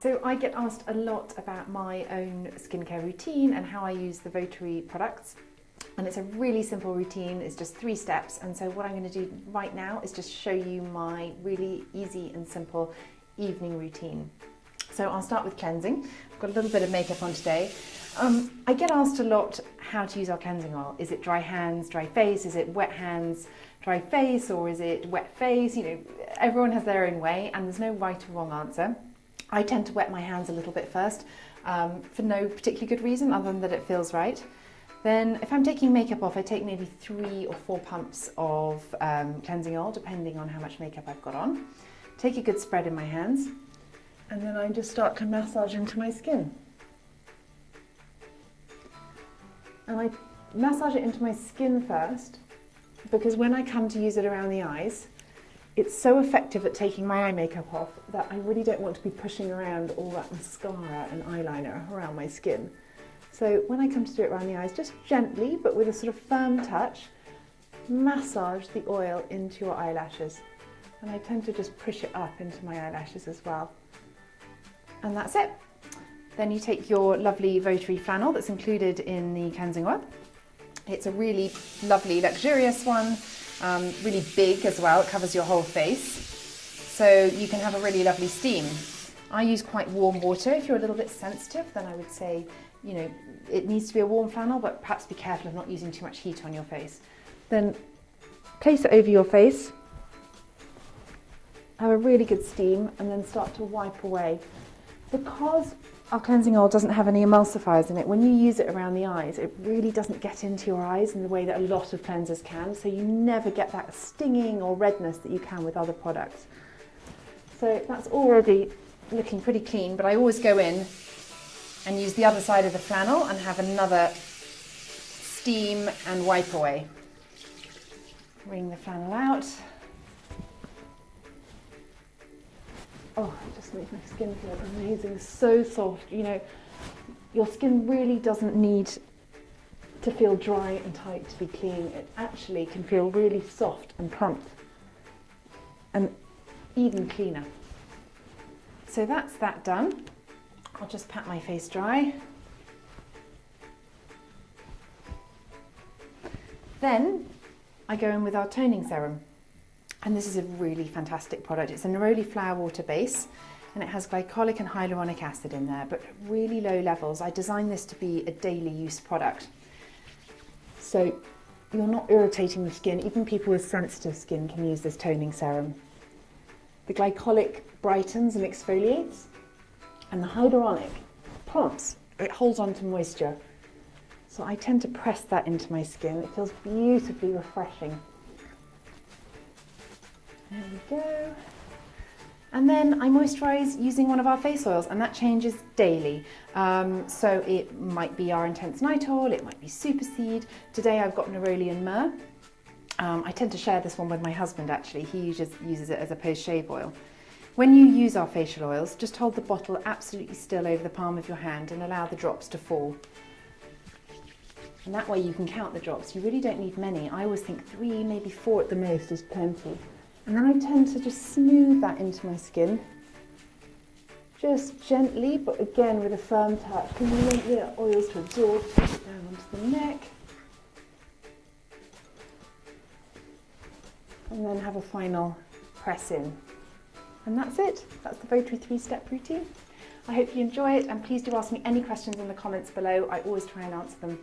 So I get asked a lot about my own skincare routine and how I use the Votary products. And it's a really simple routine, it's just 3 steps. And so what I'm going to do right now is just show you my really easy and simple evening routine. So I'll start with cleansing. I've got a little bit of makeup on today. I get asked a lot how to use our cleansing oil. Is it dry hands, dry face? Is it wet hands, dry face? Or is it wet face? You know, everyone has their own way and there's no right or wrong answer. I tend to wet my hands a little bit first for no particularly good reason other than that it feels right. Then if I'm taking makeup off, I take maybe 3 or 4 pumps of cleansing oil, depending on how much makeup I've got on. Take a good spread in my hands, and then I just start to massage into my skin. And I massage it into my skin first, because when I come to use it around the eyes, it's so effective at taking my eye makeup off that I really don't want to be pushing around all that mascara and eyeliner around my skin. So when I come to do it around the eyes, just gently, but with a sort of firm touch, massage the oil into your eyelashes. And I tend to just push it up into my eyelashes as well. And that's it. Then you take your lovely Votary flannel that's included in the cleansing oil. It's a really lovely, luxurious one, really big as well. It covers your whole face. So you can have a really lovely steam. I use quite warm water. If you're a little bit sensitive, then I would say, you know, it needs to be a warm flannel, but perhaps be careful of not using too much heat on your face. Then place it over your face, have a really good steam, and then start to wipe away. Because our cleansing oil doesn't have any emulsifiers in it, when you use it around the eyes, it really doesn't get into your eyes in the way that a lot of cleansers can, so you never get that stinging or redness that you can with other products. So that's already looking pretty clean, but I always go in and use the other side of the flannel and have another steam and wipe away. Wring the flannel out. Oh, it just makes my skin feel amazing, so soft. You know, your skin really doesn't need to feel dry and tight to be clean. It actually can feel really soft and plump and even cleaner. So that's that done. I'll just pat my face dry. Then I go in with our toning serum. And this is a really fantastic product. It's a neroli flower water base, and it has glycolic and hyaluronic acid in there, but really low levels. I designed this to be a daily use product. So you're not irritating the skin. Even people with sensitive skin can use this toning serum. The glycolic brightens and exfoliates, and the hyaluronic plumps. It holds on to moisture. So I tend to press that into my skin. It feels beautifully refreshing. There we go. And then I moisturise using one of our face oils, and that changes daily. So it might be our Intense Night Oil, it might be Superseed. Today I've got neroli and myrrh. I tend to share this one with my husband actually. He uses it as a post-shave oil. When you use our facial oils, just hold the bottle absolutely still over the palm of your hand and allow the drops to fall. And that way you can count the drops. You really don't need many. I always think 3, maybe 4 at the most is plenty. And then I tend to just smooth that into my skin. Just gently, but again with a firm touch. Because you want the oils to absorb down onto the neck. And then have a final press in. And that's it. That's the Votary 3-step routine. I hope you enjoy it, and please do ask me any questions in the comments below. I always try and answer them.